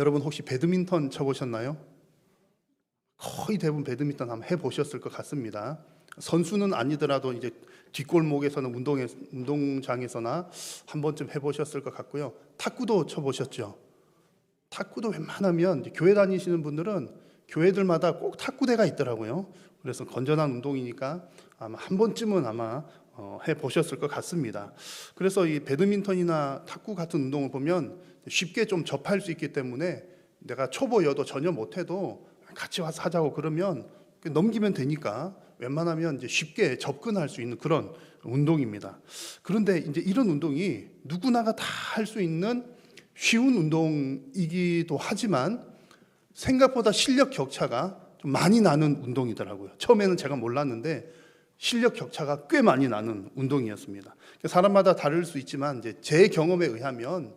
여러분 혹시 배드민턴 쳐보셨나요? 거의 대부분 배드민턴 한번 해보셨을 것 같습니다. 선수는 아니더라도 이제 뒷골목에서는 운동장에서나 한 번쯤 해보셨을 것 같고요. 탁구도 쳐보셨죠? 탁구도 웬만하면 교회 다니시는 분들은 교회들마다 꼭 탁구대가 있더라고요. 그래서 건전한 운동이니까 아마 한 번쯤은 아마 해보셨을 것 같습니다. 그래서 이 배드민턴이나 탁구 같은 운동을 보면 쉽게 좀 접할 수 있기 때문에 내가 초보여도 전혀 못해도 같이 와서 하자고 그러면 넘기면 되니까 웬만하면 이제 쉽게 접근할 수 있는 그런 운동입니다. 그런데 이제 이런 운동이 누구나가 다 할 수 있는 쉬운 운동이기도 하지만 생각보다 실력 격차가 좀 많이 나는 운동이더라고요. 처음에는 제가 몰랐는데 실력 격차가 꽤 많이 나는 운동이었습니다. 사람마다 다를 수 있지만 이제 제 경험에 의하면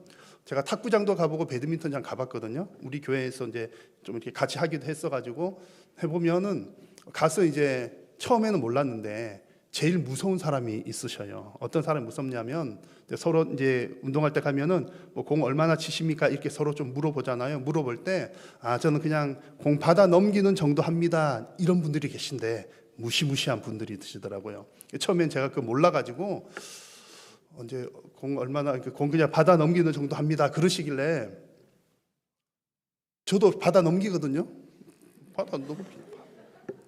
제가 탁구장도 가보고 배드민턴장 가봤거든요. 우리 교회에서 이제 좀 이렇게 같이 하기도 했어가지고 해보면은 가서 이제 처음에는 몰랐는데 제일 무서운 사람이 있으셔요. 어떤 사람이 무섭냐면 서로 이제 운동할 때 가면은 뭐 공 얼마나 치십니까 이렇게 서로 좀 물어보잖아요. 물어볼 때 저는 그냥 공 받아 넘기는 정도 합니다. 이런 분들이 계신데 무시무시한 분들이 드시더라고요. 처음엔 제가 그거 몰라가지고 언제 공 얼마나 공 그냥 받아 넘기는 정도 합니다. 그러시길래 저도 받아 넘기거든요.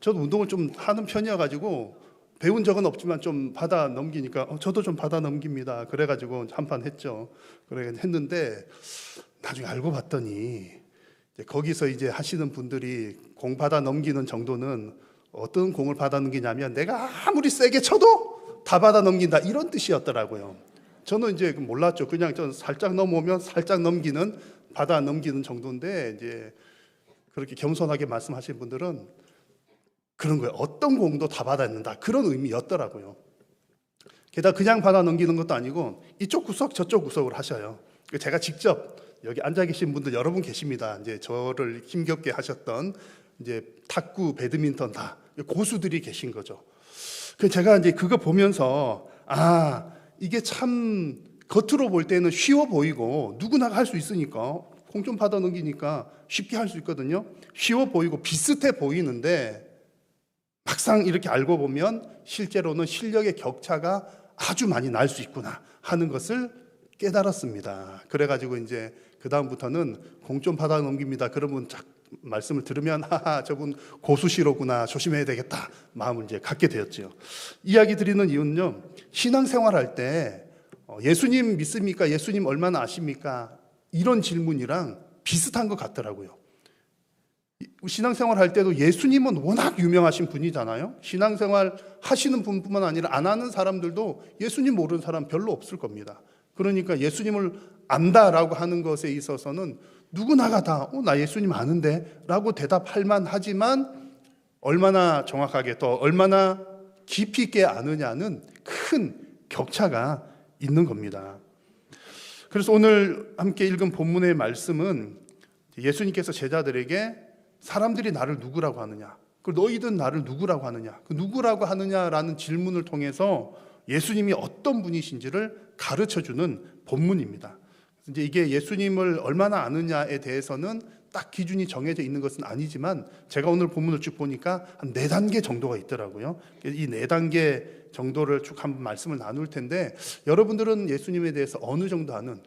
저도 운동을 좀 하는 편이어가지고 배운 적은 없지만 좀 받아 넘기니까 저도 좀 받아 넘깁니다. 그래가지고 한판 했죠. 그래 했는데 나중에 알고 봤더니 이제 거기서 이제 하시는 분들이 공 받아 넘기는 정도는 어떤 공을 받아 넘기냐면 내가 아무리 세게 쳐도 다 받아 넘긴다 이런 뜻이었더라고요. 저는 이제 몰랐죠. 그냥 전 살짝 넘어오면 살짝 넘기는 받아 넘기는 정도인데 이제 그렇게 겸손하게 말씀하신 분들은 그런 거예요. 어떤 공도 다 받아 넣는다 그런 의미였더라고요. 게다가 그냥 받아 넘기는 것도 아니고 이쪽 구석 저쪽 구석을 하셔요. 제가 직접 여기 앉아 계신 분들 여러 분 계십니다. 이제 저를 힘겹게 하셨던 이제 탁구, 배드민턴 다 고수들이 계신 거죠. 그 제가 이제 그거 보면서 이게 참 겉으로 볼 때는 쉬워 보이고 누구나 할 수 있으니까 공 좀 받아 넘기니까 쉽게 할 수 있거든요. 쉬워 보이고 비슷해 보이는데 막상 이렇게 알고 보면 실제로는 실력의 격차가 아주 많이 날 수 있구나 하는 것을 깨달았습니다. 그래가지고 이제 그 다음부터는 공 좀 받아 넘깁니다. 그러면 말씀을 들으면 저분 고수시로구나 조심해야 되겠다 마음을 이제 갖게 되었죠. 이야기 드리는 이유는요, 신앙생활할 때 예수님 믿습니까? 예수님 얼마나 아십니까? 이런 질문이랑 비슷한 것 같더라고요. 신앙생활 할 때도 예수님은 워낙 유명하신 분이잖아요. 신앙생활 하시는 분뿐만 아니라 안 하는 사람들도 예수님 모르는 사람 별로 없을 겁니다. 그러니까 예수님을 안다라고 하는 것에 있어서는 누구나가 다 나 예수님 아는데 라고 대답할 만하지만 얼마나 정확하게 또 얼마나 깊이 있게 아느냐는 큰 격차가 있는 겁니다. 그래서 오늘 함께 읽은 본문의 말씀은 예수님께서 제자들에게 사람들이 나를 누구라고 하느냐, 그리고 너희들은 나를 누구라고 하느냐, 그 누구라고 하느냐라는 질문을 통해서 예수님이 어떤 분이신지를 가르쳐주는 본문입니다. 이제 이게 예수님을 얼마나 아느냐에 대해서는 딱 기준이 정해져 있는 것은 아니지만 제가 오늘 본문을 쭉 보니까 한 4단계 정도가 있더라고요. 이 4단계 정도를 쭉 한번 말씀을 나눌 텐데 여러분들은 예수님에 대해서 어느 정도 아는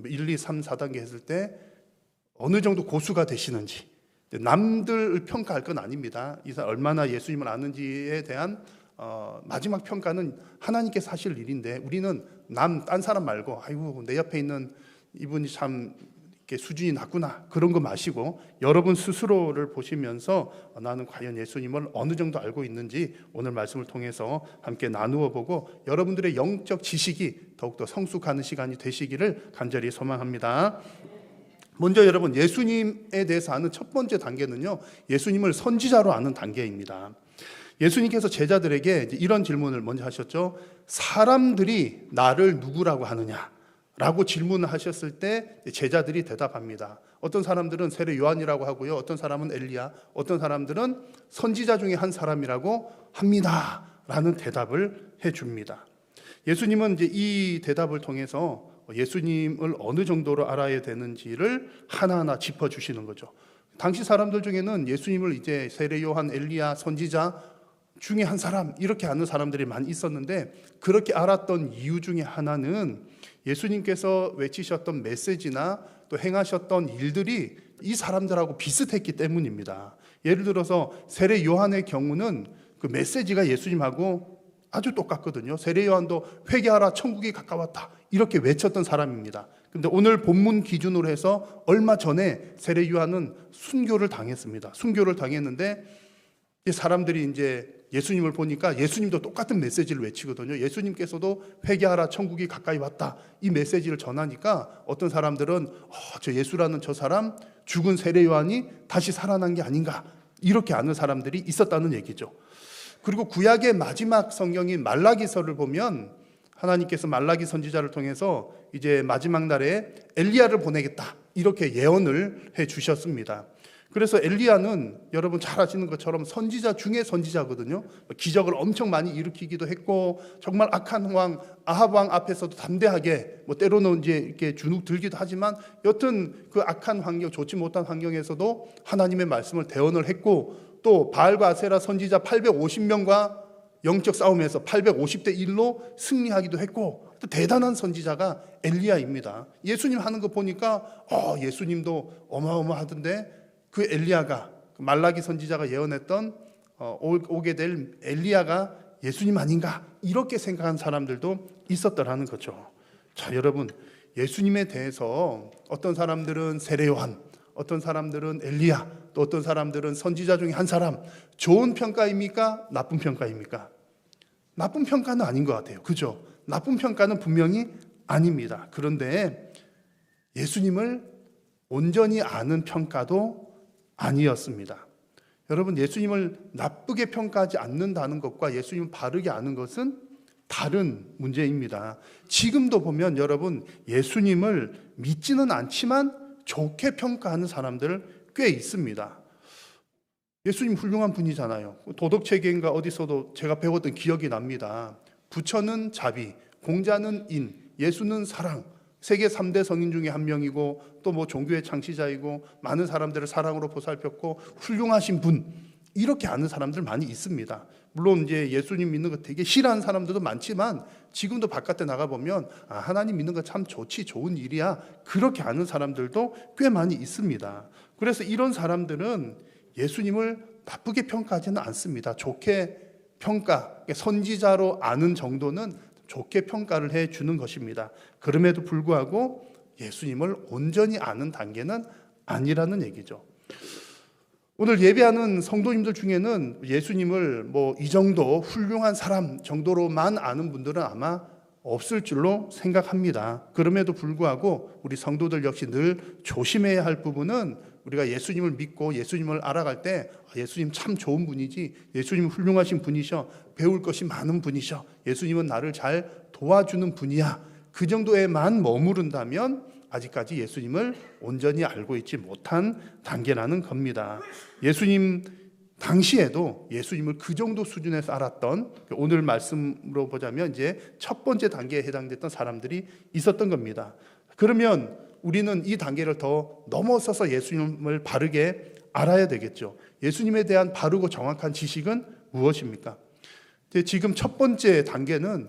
1, 2, 3, 4단계 했을 때 어느 정도 고수가 되시는지, 남들을 평가할 건 아닙니다. 이 사람 얼마나 예수님을 아는지에 대한 마지막 평가는 하나님께서 하실 일인데 우리는 딴 사람 말고 아이고 내 옆에 있는 이분이 참 이렇게 수준이 낮구나 그런 거 마시고 여러분 스스로를 보시면서 나는 과연 예수님을 어느 정도 알고 있는지 오늘 말씀을 통해서 함께 나누어 보고 여러분들의 영적 지식이 더욱더 성숙하는 시간이 되시기를 간절히 소망합니다. 먼저 여러분 예수님에 대해서 아는 첫 번째 단계는요, 예수님을 선지자로 아는 단계입니다. 예수님께서 제자들에게 이런 질문을 먼저 하셨죠. 사람들이 나를 누구라고 하느냐라고 질문을 하셨을 때 제자들이 대답합니다. 어떤 사람들은 세례 요한이라고 하고요, 어떤 사람은 엘리야, 어떤 사람들은 선지자 중에 한 사람이라고 합니다라는 대답을 해줍니다. 예수님은 이제 이 대답을 통해서 예수님을 어느 정도로 알아야 되는지를 하나하나 짚어주시는 거죠. 당시 사람들 중에는 예수님을 이제 세례 요한, 엘리야, 선지자 중에 한 사람 이렇게 아는 사람들이 많이 있었는데, 그렇게 알았던 이유 중에 하나는 예수님께서 외치셨던 메시지나 또 행하셨던 일들이 이 사람들하고 비슷했기 때문입니다. 예를 들어서 세례 요한의 경우는 그 메시지가 예수님하고 아주 똑같거든요. 세례 요한도 회개하라 천국이 가까웠다 이렇게 외쳤던 사람입니다. 근데 오늘 본문 기준으로 해서 얼마 전에 세례 요한은 순교를 당했습니다. 순교를 당했는데 사람들이 이제 예수님을 보니까 예수님도 똑같은 메시지를 외치거든요. 예수님께서도 회개하라 천국이 가까이 왔다 이 메시지를 전하니까 어떤 사람들은 저 예수라는 저 사람 죽은 세례 요한이 다시 살아난 게 아닌가 이렇게 아는 사람들이 있었다는 얘기죠. 그리고 구약의 마지막 성경인 말라기서를 보면 하나님께서 말라기 선지자를 통해서 이제 마지막 날에 엘리야를 보내겠다 이렇게 예언을 해 주셨습니다. 그래서 엘리야는 여러분 잘 아시는 것처럼 선지자 중에 선지자거든요. 기적을 엄청 많이 일으키기도 했고 정말 악한 왕 아합 왕 앞에서도 담대하게 때로는 이제 이렇게 주눅 들기도 하지만 여튼 그 악한 환경, 좋지 못한 환경에서도 하나님의 말씀을 대언을 했고, 또 바알과 아세라 선지자 850명과 영적 싸움에서 850대 1로 승리하기도 했고, 또 대단한 선지자가 엘리야입니다. 예수님 하는 거 보니까 예수님도 어마어마하던데 그 엘리야가 말라기 선지자가 예언했던 오게 될 엘리야가 예수님 아닌가 이렇게 생각한 사람들도 있었더라는 거죠. 자, 여러분, 예수님에 대해서 어떤 사람들은 세례 요한, 어떤 사람들은 엘리야, 또 어떤 사람들은 선지자 중에 한 사람, 좋은 평가입니까? 나쁜 평가입니까? 나쁜 평가는 아닌 것 같아요. 그죠? 나쁜 평가는 분명히 아닙니다. 그런데 예수님을 온전히 아는 평가도 아니었습니다. 여러분, 예수님을 나쁘게 평가하지 않는다는 것과 예수님을 바르게 아는 것은 다른 문제입니다. 지금도 보면 여러분, 예수님을 믿지는 않지만 좋게 평가하는 사람들 꽤 있습니다. 예수님 훌륭한 분이잖아요. 도덕체계인가 어디서도 제가 배웠던 기억이 납니다. 부처는 자비, 공자는 인, 예수는 사랑, 세계 3대 성인 중에 한 명이고 또 종교의 창시자이고 많은 사람들을 사랑으로 보살폈고 훌륭하신 분, 이렇게 아는 사람들 많이 있습니다. 물론 이제 예수님 믿는 거 되게 싫어하는 사람들도 많지만 지금도 바깥에 나가보면 하나님 믿는 거 참 좋지, 좋은 일이야, 그렇게 아는 사람들도 꽤 많이 있습니다. 그래서 이런 사람들은 예수님을 나쁘게 평가하지는 않습니다. 좋게 평가, 선지자로 아는 정도는 좋게 평가를 해주는 것입니다. 그럼에도 불구하고 예수님을 온전히 아는 단계는 아니라는 얘기죠. 오늘 예배하는 성도님들 중에는 예수님을 이 정도 훌륭한 사람 정도로만 아는 분들은 아마 없을 줄로 생각합니다. 그럼에도 불구하고 우리 성도들 역시 늘 조심해야 할 부분은 우리가 예수님을 믿고 예수님을 알아갈 때 예수님 참 좋은 분이지, 예수님 훌륭하신 분이셔, 배울 것이 많은 분이셔, 예수님은 나를 잘 도와주는 분이야, 그 정도에만 머무른다면 아직까지 예수님을 온전히 알고 있지 못한 단계라는 겁니다. 예수님 당시에도 예수님을 그 정도 수준에서 알았던, 오늘 말씀으로 보자면 이제 첫 번째 단계에 해당됐던 사람들이 있었던 겁니다. 그러면 우리는 이 단계를 더 넘어서서 예수님을 바르게 알아야 되겠죠. 예수님에 대한 바르고 정확한 지식은 무엇입니까? 지금 첫 번째 단계는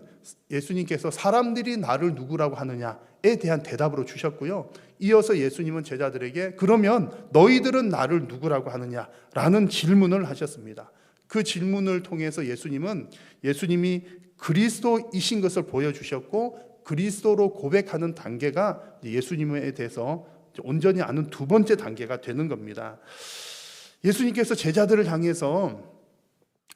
예수님께서 사람들이 나를 누구라고 하느냐에 대한 대답으로 주셨고요. 이어서 예수님은 제자들에게 그러면 너희들은 나를 누구라고 하느냐라는 질문을 하셨습니다. 그 질문을 통해서 예수님이 그리스도이신 것을 보여주셨고, 그리스도로 고백하는 단계가 예수님에 대해서 온전히 아는 두 번째 단계가 되는 겁니다. 예수님께서 제자들을 향해서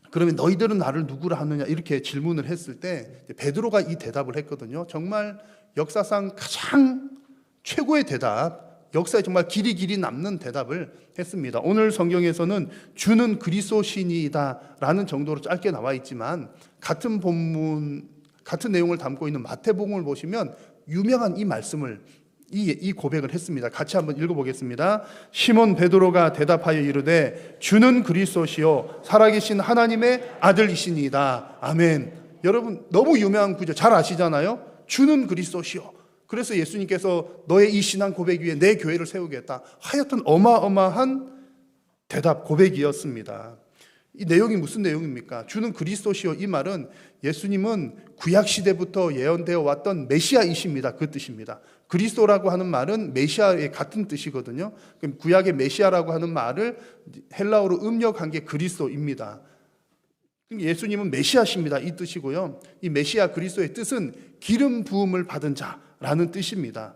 그러면 너희들은 나를 누구라 하느냐 이렇게 질문을 했을 때 베드로가 이 대답을 했거든요. 정말 역사상 가장 최고의 대답, 역사에 정말 길이 남는 대답을 했습니다. 오늘 성경에서는 주는 그리스도시니이다 라는 정도로 짧게 나와 있지만 같은 본문, 같은 내용을 담고 있는 마태복음을 보시면 유명한 이 말씀을, 이 고백을 했습니다. 같이 한번 읽어보겠습니다. 시몬 베드로가 대답하여 이르되 주는 그리스도시요 살아계신 하나님의 아들이시니이다. 아멘. 여러분 너무 유명한 구절 잘 아시잖아요. 주는 그리스도시요, 그래서 예수님께서 너의 이 신앙 고백 위에 내 교회를 세우겠다. 하여튼 어마어마한 대답 고백이었습니다. 이 내용이 무슨 내용입니까? 주는 그리스도시요. 이 말은 예수님은 구약 시대부터 예언되어 왔던 메시아이십니다. 그 뜻입니다. 그리스도라고 하는 말은 메시아의 같은 뜻이거든요. 그럼 구약의 메시아라고 하는 말을 헬라어로 음력한 게 그리스도입니다. 예수님은 메시아십니다. 이 뜻이고요. 이 메시아 그리스도의 뜻은 기름 부음을 받은 자라는 뜻입니다.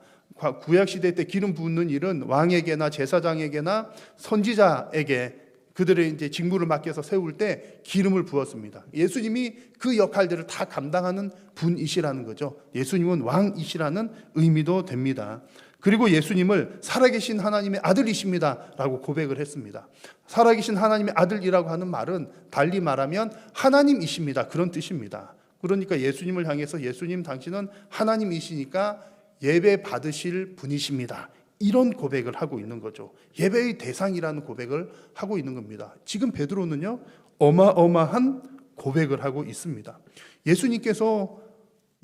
구약 시대 때 기름 붓는 일은 왕에게나 제사장에게나 선지자에게 그들의 이제 직무를 맡겨서 세울 때 기름을 부었습니다. 예수님이 그 역할들을 다 감당하는 분이시라는 거죠. 예수님은 왕이시라는 의미도 됩니다. 그리고 예수님을 살아계신 하나님의 아들이십니다라고 고백을 했습니다. 살아계신 하나님의 아들이라고 하는 말은 달리 말하면 하나님이십니다. 그런 뜻입니다. 그러니까 예수님을 향해서 예수님 당신은 하나님이시니까 예배 받으실 분이십니다. 이런 고백을 하고 있는 거죠. 예배의 대상이라는 고백을 하고 있는 겁니다. 지금 베드로는요, 어마어마한 고백을 하고 있습니다. 예수님께서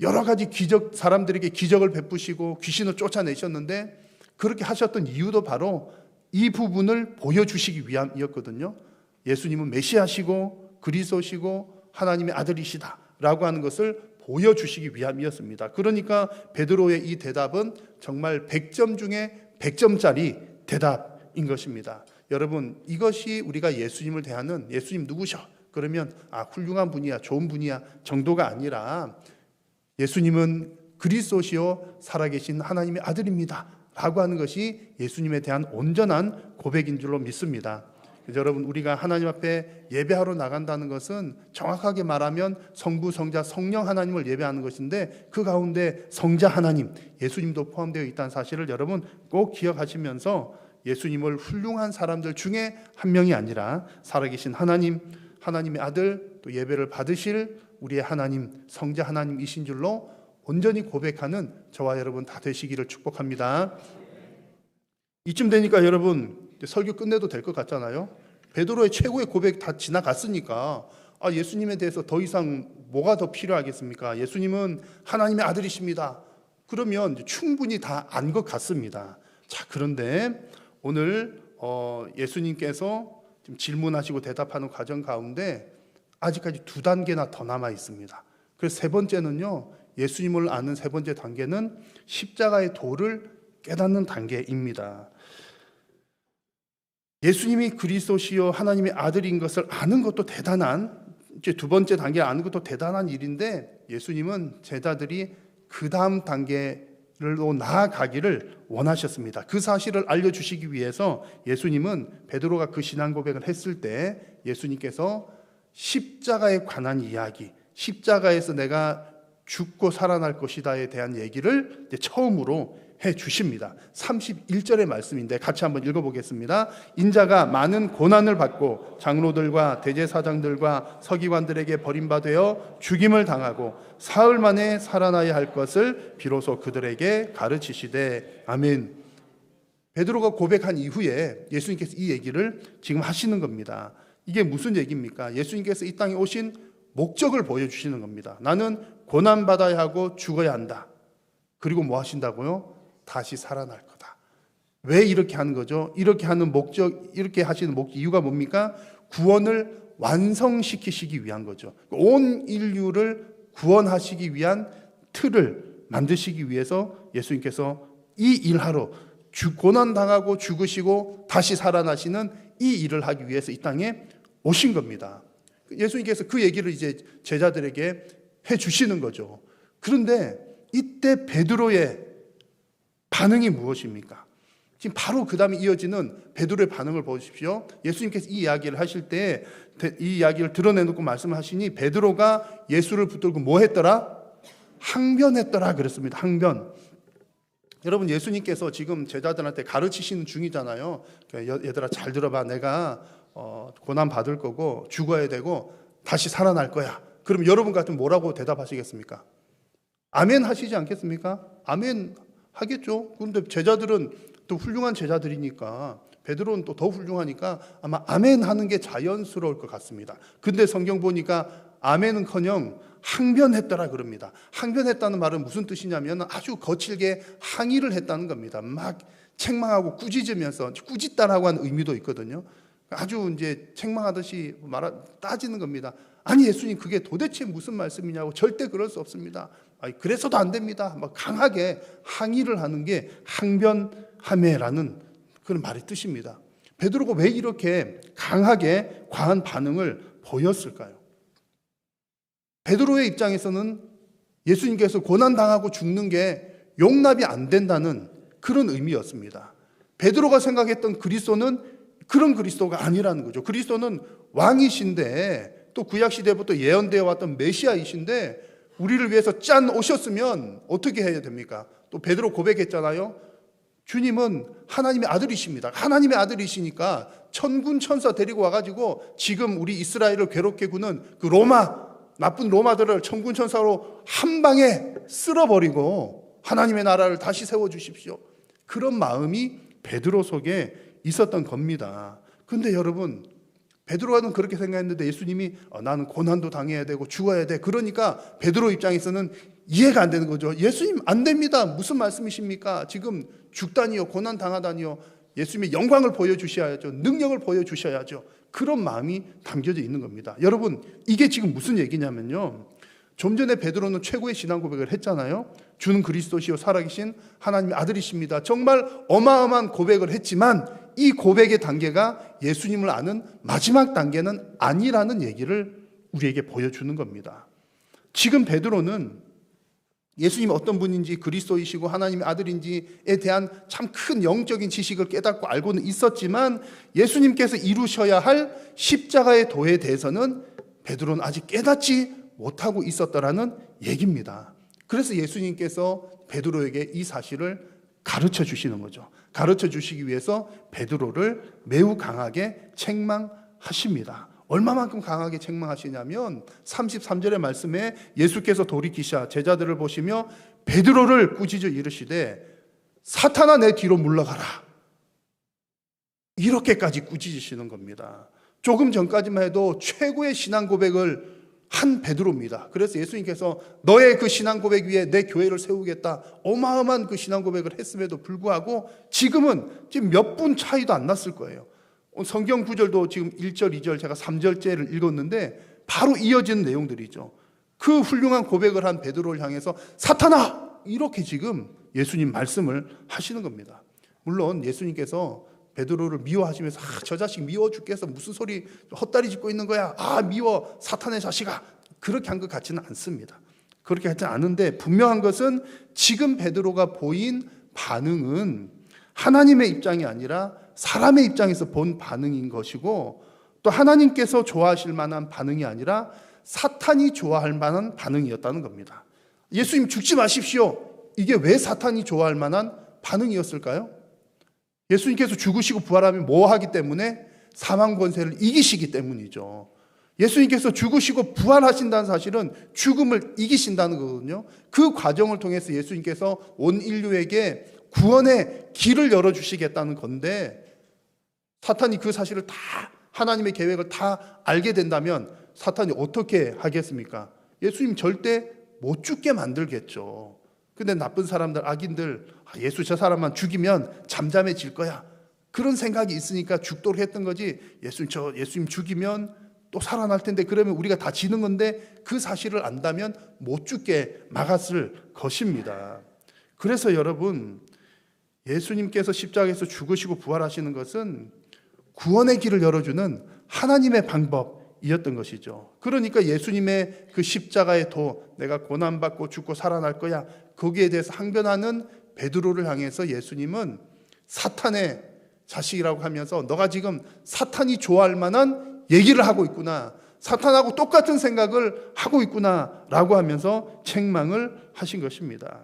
여러 가지 기적, 사람들에게 기적을 베푸시고 귀신을 쫓아내셨는데 그렇게 하셨던 이유도 바로 이 부분을 보여주시기 위함이었거든요. 예수님은 메시아시고 그리스도시고 하나님의 아들이시다라고 하는 것을 보여주시기 위함이었습니다. 그러니까 베드로의 이 대답은 정말 100점 중에 100점짜리 대답인 것입니다. 여러분, 이것이 우리가 예수님을 대하는 예수님 누구셔? 그러면 훌륭한 분이야, 좋은 분이야 정도가 아니라 예수님은 그리스도시요 살아계신 하나님의 아들입니다 라고 하는 것이 예수님에 대한 온전한 고백인 줄로 믿습니다. 여러분, 우리가 하나님 앞에 예배하러 나간다는 것은 정확하게 말하면 성부, 성자, 성령 하나님을 예배하는 것인데 그 가운데 성자 하나님, 예수님도 포함되어 있다는 사실을 여러분 꼭 기억하시면서 예수님을 훌륭한 사람들 중에 한 명이 아니라 살아계신 하나님, 하나님의 아들, 또 예배를 받으실 우리의 하나님, 성자 하나님이신 줄로 온전히 고백하는 저와 여러분 다 되시기를 축복합니다. 이쯤 되니까 여러분 설교 끝내도 될 것 같잖아요. 베드로의 최고의 고백 다 지나갔으니까 예수님에 대해서 더 이상 뭐가 더 필요하겠습니까? 예수님은 하나님의 아들이십니다. 그러면 충분히 다 안 것 같습니다. 자, 그런데 오늘 예수님께서 지금 질문하시고 대답하는 과정 가운데 아직까지 2단계나 더 남아 있습니다. 그래서 세 번째는요, 예수님을 아는 세 번째 단계는 십자가의 도를 깨닫는 단계입니다. 예수님이 그리스도시요 하나님의 아들인 것을 아는 것도 대단한, 이제 두 번째 단계 아는 것도 대단한 일인데 예수님은 제자들이 그 다음 단계로 나아가기를 원하셨습니다. 그 사실을 알려주시기 위해서 예수님은 베드로가 그 신앙 고백을 했을 때 예수님께서 십자가에 관한 이야기, 십자가에서 내가 죽고 살아날 것이다에 대한 얘기를 처음으로 해 주십니다. 31절의 말씀인데 같이 한번 읽어보겠습니다. 인자가 많은 고난을 받고 장로들과 대제사장들과 서기관들에게 버림받아 죽임을 당하고 사흘 만에 살아나야 할 것을 비로소 그들에게 가르치시되. 아멘. 베드로가 고백한 이후에 예수님께서 이 얘기를 지금 하시는 겁니다. 이게 무슨 얘기입니까? 예수님께서 이 땅에 오신 목적을 보여주시는 겁니다. 나는 고난받아야 하고 죽어야 한다. 그리고 뭐 하신다고요? 다시 살아날 거다. 왜 이렇게 하는 거죠? 이렇게 하는 목적, 이렇게 하시는 이유가 뭡니까? 구원을 완성시키시기 위한 거죠. 온 인류를 구원하시기 위한 틀을 만드시기 위해서 예수님께서 이 일하러 고난당하고 죽으시고 다시 살아나시는 이 일을 하기 위해서 이 땅에 오신 겁니다. 예수님께서 그 얘기를 이제 제자들에게 해 주시는 거죠. 그런데 이때 베드로의 반응이 무엇입니까? 지금 바로 그 다음에 이어지는 베드로의 반응을 보십시오. 예수님께서 이 이야기를 하실 때 이 이야기를 드러내놓고 말씀하시니 베드로가 예수를 붙들고 뭐 했더라? 항변했더라 그랬습니다. 항변. 여러분, 예수님께서 지금 제자들한테 가르치시는 중이잖아요. 얘들아 잘 들어봐. 내가 고난 받을 거고 죽어야 되고 다시 살아날 거야. 그럼 여러분 같으면 뭐라고 대답하시겠습니까? 아멘 하시지 않겠습니까? 아멘 하겠죠. 그런데 제자들은 또 훌륭한 제자들이니까, 베드로는 또 더 훌륭하니까 아마 아멘 하는 게 자연스러울 것 같습니다. 근데 성경 보니까 아멘은커녕 항변했더라 그럽니다. 항변했다는 말은 무슨 뜻이냐면 아주 거칠게 항의를 했다는 겁니다. 막 책망하고 꾸짖으면서, 꾸짖다라고 하는 의미도 있거든요. 아주 이제 책망하듯이 따지는 겁니다. 아니 예수님 그게 도대체 무슨 말씀이냐고. 절대 그럴 수 없습니다. 아니, 그래서도 안 됩니다. 막 강하게 항의를 하는 게 항변하매라는 그런 말의 뜻입니다. 베드로가 왜 이렇게 강하게 과한 반응을 보였을까요? 베드로의 입장에서는 예수님께서 고난당하고 죽는 게 용납이 안 된다는 그런 의미였습니다. 베드로가 생각했던 그리스도는 그런 그리스도가 아니라는 거죠. 그리스도는 왕이신데 또 구약시대부터 예언되어 왔던 메시아이신데 우리를 위해서 짠 오셨으면 어떻게 해야 됩니까? 또 베드로 고백했잖아요. 주님은 하나님의 아들이십니다. 하나님의 아들이시니까 천군 천사 데리고 와가지고 지금 우리 이스라엘을 괴롭게 구는 그 나쁜 로마들을 천군 천사로 한 방에 쓸어버리고 하나님의 나라를 다시 세워주십시오. 그런 마음이 베드로 속에 있었던 겁니다. 근데 여러분, 베드로는 그렇게 생각했는데 예수님이 나는 고난도 당해야 되고 죽어야 돼. 그러니까 베드로 입장에서는 이해가 안 되는 거죠. 예수님 안 됩니다. 무슨 말씀이십니까? 지금 죽다니요, 고난 당하다니요. 예수님의 영광을 보여주셔야죠. 능력을 보여주셔야죠. 그런 마음이 담겨져 있는 겁니다. 여러분, 이게 지금 무슨 얘기냐면요. 좀 전에 베드로는 최고의 신앙 고백을 했잖아요. 주는 그리스도시요 살아계신 하나님의 아들이십니다. 정말 어마어마한 고백을 했지만 이 고백의 단계가 예수님을 아는 마지막 단계는 아니라는 얘기를 우리에게 보여주는 겁니다. 지금 베드로는 예수님이 어떤 분인지, 그리스도이시고 하나님의 아들인지에 대한 참 큰 영적인 지식을 깨닫고 알고는 있었지만 예수님께서 이루셔야 할 십자가의 도에 대해서는 베드로는 아직 깨닫지 못하고 있었더라는 얘기입니다. 그래서 예수님께서 베드로에게 이 사실을 가르쳐 주시는 거죠. 가르쳐 주시기 위해서 베드로를 매우 강하게 책망하십니다. 얼마만큼 강하게 책망하시냐면 33절의 말씀에 예수께서 돌이키사 제자들을 보시며 베드로를 꾸짖어 이르시되 사탄아 내 뒤로 물러가라. 이렇게까지 꾸짖으시는 겁니다. 조금 전까지만 해도 최고의 신앙 고백을 한 베드로입니다. 그래서 예수님께서 너의 그 신앙 고백 위에 내 교회를 세우겠다. 어마어마한 그 신앙 고백을 했음에도 불구하고 지금 몇 분 차이도 안 났을 거예요. 성경 구절도 지금 1절, 2절 제가 3절째를 읽었는데 바로 이어지는 내용들이죠. 그 훌륭한 고백을 한 베드로를 향해서 사탄아! 이렇게 지금 예수님 말씀을 하시는 겁니다. 물론 예수님께서 베드로를 미워하시면서 저 자식 미워 죽겠어. 무슨 소리 헛다리 짚고 있는 거야. 미워 사탄의 자식아. 그렇게 한 것 같지는 않습니다. 그렇게 하지 않은데 분명한 것은 지금 베드로가 보인 반응은 하나님의 입장이 아니라 사람의 입장에서 본 반응인 것이고 또 하나님께서 좋아하실 만한 반응이 아니라 사탄이 좋아할 만한 반응이었다는 겁니다. 예수님 죽지 마십시오. 이게 왜 사탄이 좋아할 만한 반응이었을까요? 예수님께서 죽으시고 부활하면 뭐 하기 때문에? 사망 권세를 이기시기 때문이죠. 예수님께서 죽으시고 부활하신다는 사실은 죽음을 이기신다는 거거든요. 그 과정을 통해서 예수님께서 온 인류에게 구원의 길을 열어주시겠다는 건데 사탄이 그 사실을 다 하나님의 계획을 다 알게 된다면 사탄이 어떻게 하겠습니까? 예수님 절대 못 죽게 만들겠죠. 근데 나쁜 사람들, 악인들 예수 저 사람만 죽이면 잠잠해질 거야. 그런 생각이 있으니까 죽도록 했던 거지. 예수님 죽이면 또 살아날 텐데 그러면 우리가 다 지는 건데 그 사실을 안다면 못 죽게 막았을 것입니다. 그래서 여러분 예수님께서 십자가에서 죽으시고 부활하시는 것은 구원의 길을 열어주는 하나님의 방법이었던 것이죠. 그러니까 예수님의 그 십자가의 도, 내가 고난받고 죽고 살아날 거야. 거기에 대해서 항변하는 베드로를 향해서 예수님은 사탄의 자식이라고 하면서 너가 지금 사탄이 좋아할 만한 얘기를 하고 있구나. 사탄하고 똑같은 생각을 하고 있구나 라고 하면서 책망을 하신 것입니다.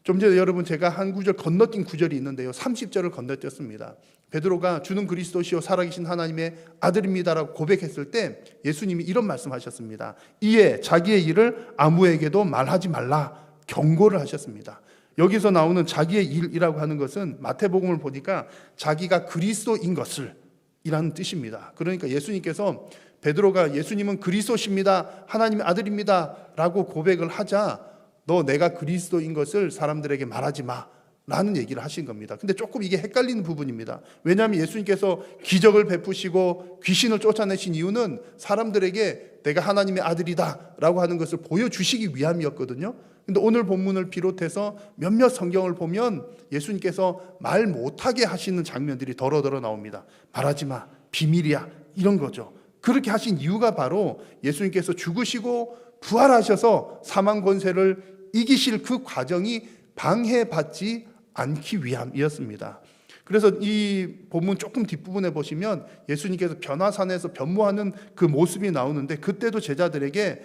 좀 전에 여러분 제가 한 구절 건너뛴 구절이 있는데요. 30절을 건너뛰었습니다. 베드로가 주는 그리스도시요 살아계신 하나님의 아들입니다라고 고백했을 때 예수님이 이런 말씀하셨습니다. 이에 자기의 일을 아무에게도 말하지 말라 경고를 하셨습니다. 여기서 나오는 자기의 일이라고 하는 것은 마태복음을 보니까 자기가 그리스도인 것을 이라는 뜻입니다. 그러니까 예수님께서 베드로가 예수님은 그리스도십니다, 하나님의 아들입니다 라고 고백을 하자 너 내가 그리스도인 것을 사람들에게 말하지 마 라는 얘기를 하신 겁니다. 근데 조금 이게 헷갈리는 부분입니다. 왜냐하면 예수님께서 기적을 베푸시고 귀신을 쫓아내신 이유는 사람들에게 내가 하나님의 아들이다 라고 하는 것을 보여주시기 위함이었거든요. 근데 오늘 본문을 비롯해서 몇몇 성경을 보면 예수님께서 말 못하게 하시는 장면들이 더러더러 나옵니다. 말하지 마, 비밀이야, 이런 거죠. 그렇게 하신 이유가 바로 예수님께서 죽으시고 부활하셔서 사망 권세를 이기실 그 과정이 방해받지 않기 위함이었습니다. 그래서 이 본문 조금 뒷부분에 보시면 예수님께서 변화산에서 변모하는 그 모습이 나오는데, 그때도 제자들에게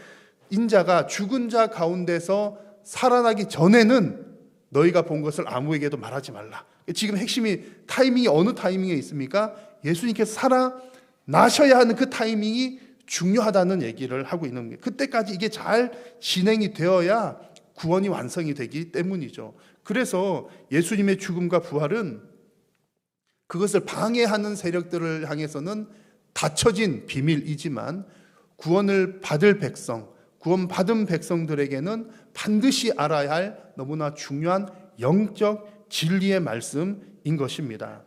인자가 죽은 자 가운데서 살아나기 전에는 너희가 본 것을 아무에게도 말하지 말라. 지금 핵심이 타이밍이 어느 타이밍에 있습니까? 예수님께서 살아나셔야 하는 그 타이밍이 중요하다는 얘기를 하고 있는 거예요. 그때까지 이게 잘 진행이 되어야 구원이 완성이 되기 때문이죠. 그래서 예수님의 죽음과 부활은 그것을 방해하는 세력들을 향해서는 닫혀진 비밀이지만 구원을 받을 백성, 구원받은 백성들에게는 반드시 알아야 할 너무나 중요한 영적 진리의 말씀인 것입니다.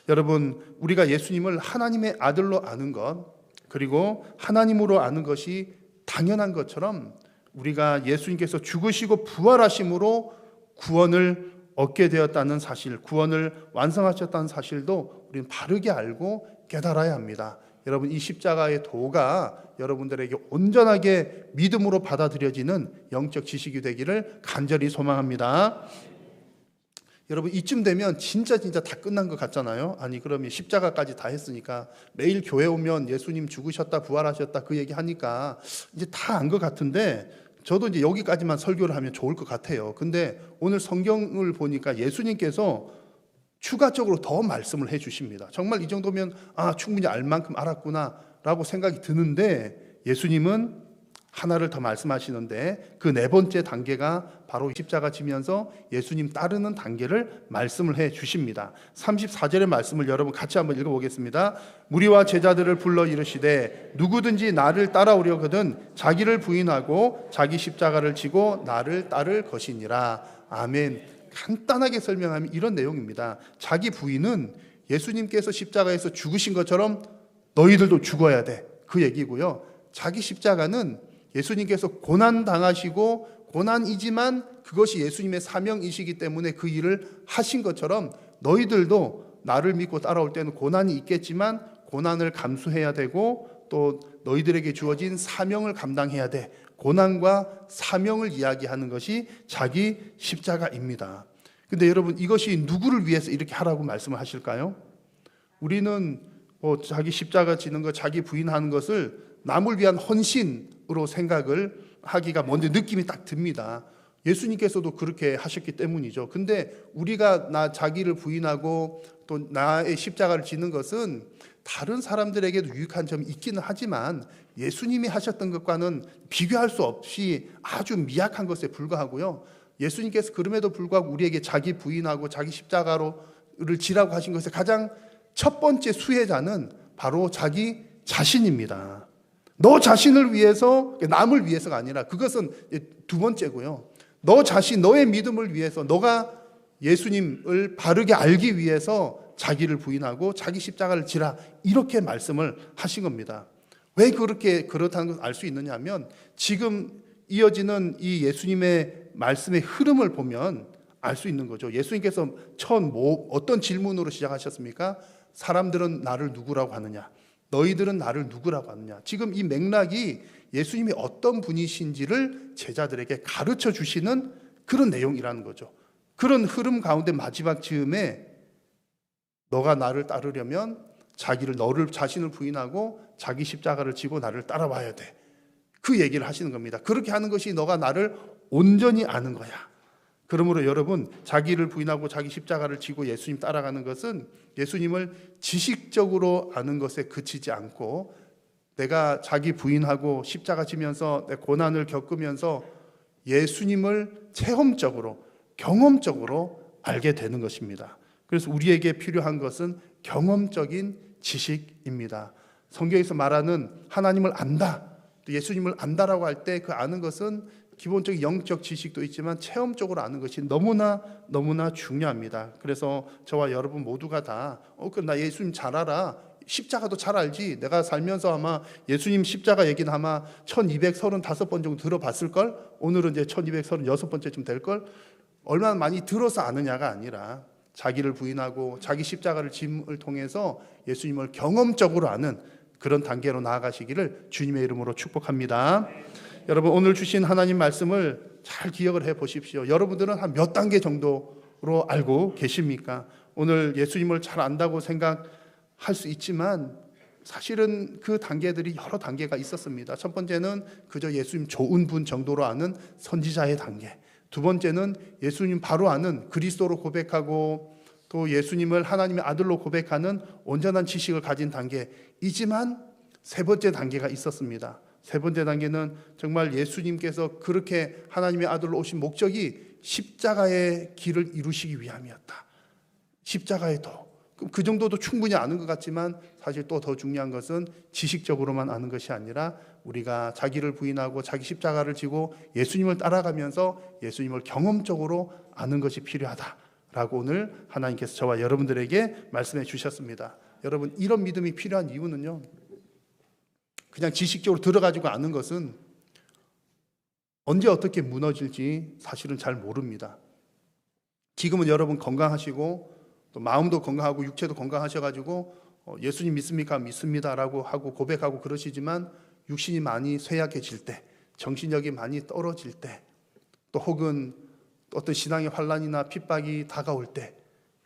여러분, 우리가 예수님을 하나님의 아들로 아는 것, 그리고 하나님으로 아는 것이 당연한 것처럼 우리가 예수님께서 죽으시고 부활하심으로 구원을 얻게 되었다는 사실, 구원을 완성하셨다는 사실도 우리는 바르게 알고 깨달아야 합니다. 여러분, 이 십자가의 도가 여러분들에게 온전하게 믿음으로 받아들여지는 영적 지식이 되기를 간절히 소망합니다. 여러분, 이쯤 되면 진짜 다 끝난 것 같잖아요. 아니, 그러면 십자가까지 다 했으니까 매일 교회 오면 예수님 죽으셨다 부활하셨다 그 얘기 하니까 이제 다 안 것 같은데, 저도 이제 여기까지만 설교를 하면 좋을 것 같아요. 근데 오늘 성경을 보니까 예수님께서 추가적으로 더 말씀을 해 주십니다. 정말 이 정도면 충분히 알 만큼 알았구나 라고 생각이 드는데, 예수님은 하나를 더 말씀하시는데 그 네 번째 단계가 바로 십자가 지면서 예수님 따르는 단계를 말씀을 해 주십니다. 34절의 말씀을 여러분 같이 한번 읽어보겠습니다. 무리와 제자들을 불러 이르시되 누구든지 나를 따라오려거든 자기를 부인하고 자기 십자가를 지고 나를 따를 것이니라. 아멘. 간단하게 설명하면 이런 내용입니다. 자기 부인은 예수님께서 십자가에서 죽으신 것처럼 너희들도 죽어야 돼, 그 얘기고요. 자기 십자가는 예수님께서 고난 당하시고 고난이지만 그것이 예수님의 사명이시기 때문에 그 일을 하신 것처럼 너희들도 나를 믿고 따라올 때는 고난이 있겠지만 고난을 감수해야 되고 또 너희들에게 주어진 사명을 감당해야 돼. 고난과 사명을 이야기하는 것이 자기 십자가입니다. 근데 여러분, 이것이 누구를 위해서 이렇게 하라고 말씀을 하실까요? 우리는 자기 십자가 지는 것, 자기 부인하는 것을 남을 위한 헌신으로 생각을 하기가 먼저 느낌이 딱 듭니다. 예수님께서도 그렇게 하셨기 때문이죠. 근데 우리가 자기를 부인하고 또 나의 십자가를 지는 것은 다른 사람들에게도 유익한 점이 있기는 하지만 예수님이 하셨던 것과는 비교할 수 없이 아주 미약한 것에 불과하고요. 예수님께서 그럼에도 불구하고 우리에게 자기 부인하고 자기 십자가를 지라고 하신 것의 가장 첫 번째 수혜자는 바로 자기 자신입니다. 너 자신을 위해서, 남을 위해서가 아니라 그것은 두 번째고요. 너 자신, 너의 믿음을 위해서, 너가 예수님을 바르게 알기 위해서 자기를 부인하고 자기 십자가를 지라, 이렇게 말씀을 하신 겁니다. 왜 그렇다는 걸 알 수 있느냐 하면 지금 이어지는 이 예수님의 말씀의 흐름을 보면 알 수 있는 거죠. 예수님께서 처음 어떤 질문으로 시작하셨습니까? 사람들은 나를 누구라고 하느냐? 너희들은 나를 누구라고 하느냐? 지금 이 맥락이 예수님이 어떤 분이신지를 제자들에게 가르쳐 주시는 그런 내용이라는 거죠. 그런 흐름 가운데 마지막 즈음에 너가 나를 따르려면 너를 자신을 부인하고 자기 십자가를 지고 나를 따라와야 돼. 그 얘기를 하시는 겁니다. 그렇게 하는 것이 너가 나를 온전히 아는 거야. 그러므로 여러분, 자기를 부인하고 자기 십자가를 지고 예수님 따라가는 것은 예수님을 지식적으로 아는 것에 그치지 않고 내가 자기 부인하고 십자가 지면서 내 고난을 겪으면서 예수님을 체험적으로, 경험적으로 알게 되는 것입니다. 그래서 우리에게 필요한 것은 경험적인 지식입니다. 성경에서 말하는 하나님을 안다, 또 예수님을 안다라고 할 때 그 아는 것은 기본적인 영적 지식도 있지만 체험적으로 아는 것이 너무나 중요합니다. 그래서 저와 여러분 모두가 다 나 예수님 잘 알아, 십자가도 잘 알지, 내가 살면서 아마 예수님 십자가 얘기는 아마 1235번 정도 들어봤을걸, 오늘은 이제 1236번째쯤 될걸, 얼마나 많이 들어서 아느냐가 아니라 자기를 부인하고 자기 십자가를 짐을 통해서 예수님을 경험적으로 아는 그런 단계로 나아가시기를 주님의 이름으로 축복합니다. 여러분, 오늘 주신 하나님 말씀을 잘 기억을 해 보십시오. 여러분들은 한 몇 단계 정도로 알고 계십니까? 오늘 예수님을 잘 안다고 생각할 수 있지만 사실은 그 단계들이 여러 단계가 있었습니다. 첫 번째는 그저 예수님 좋은 분 정도로 아는 선지자의 단계, 두 번째는 예수님 바로 아는 그리스도로 고백하고 또 예수님을 하나님의 아들로 고백하는 온전한 지식을 가진 단계이지만 세 번째 단계가 있었습니다. 세 번째 단계는 정말 예수님께서 그렇게 하나님의 아들로 오신 목적이 십자가의 길을 이루시기 위함이었다. 십자가의 도. 그 정도도 충분히 아는 것 같지만 사실 또 더 중요한 것은 지식적으로만 아는 것이 아니라 우리가 자기를 부인하고 자기 십자가를 지고 예수님을 따라가면서 예수님을 경험적으로 아는 것이 필요하다라고 오늘 하나님께서 저와 여러분들에게 말씀해 주셨습니다. 여러분, 이런 믿음이 필요한 이유는요, 그냥 지식적으로 들어가지고 아는 것은 언제 어떻게 무너질지 사실은 잘 모릅니다. 지금은 여러분 건강하시고 또 마음도 건강하고 육체도 건강하셔가지고 예수님 믿습니까? 믿습니다라고 하고 고백하고 그러시지만 육신이 많이 쇠약해질 때, 정신력이 많이 떨어질 때, 또 혹은 어떤 신앙의 환난이나 핍박이 다가올 때,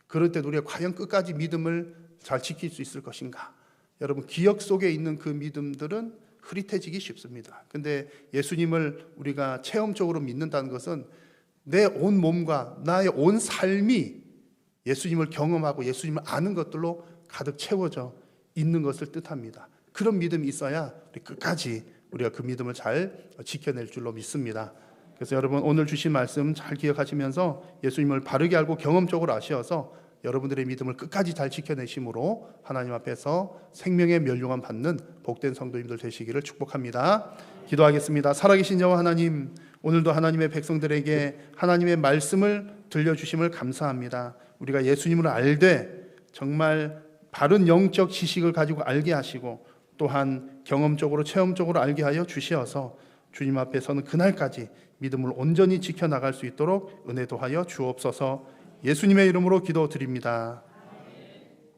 그럴 때 우리가 과연 끝까지 믿음을 잘 지킬 수 있을 것인가? 여러분, 기억 속에 있는 그 믿음들은 흐릿해지기 쉽습니다. 근데 예수님을 우리가 체험적으로 믿는다는 것은 내 온 몸과 나의 온 삶이 예수님을 경험하고 예수님을 아는 것들로 가득 채워져 있는 것을 뜻합니다. 그런 믿음이 있어야 우리 끝까지 우리가 그 믿음을 잘 지켜낼 줄로 믿습니다. 그래서 여러분, 오늘 주신 말씀 잘 기억하시면서 예수님을 바르게 알고 경험적으로 아시어서 여러분들의 믿음을 끝까지 잘 지켜내심으로 하나님 앞에서 생명의 멸류관 받는 복된 성도님들 되시기를 축복합니다. 기도하겠습니다. 살아계신 여호와 하나님, 오늘도 하나님의 백성들에게 하나님의 말씀을 들려주심을 감사합니다. 우리가 예수님을 알되 정말 바른 영적 지식을 가지고 알게 하시고 또한 경험적으로 체험적으로 알게 하여 주시어서 주님 앞에서는 그날까지 믿음을 온전히 지켜나갈 수 있도록 은혜 도하여 주옵소서. 예수님의 이름으로 기도드립니다.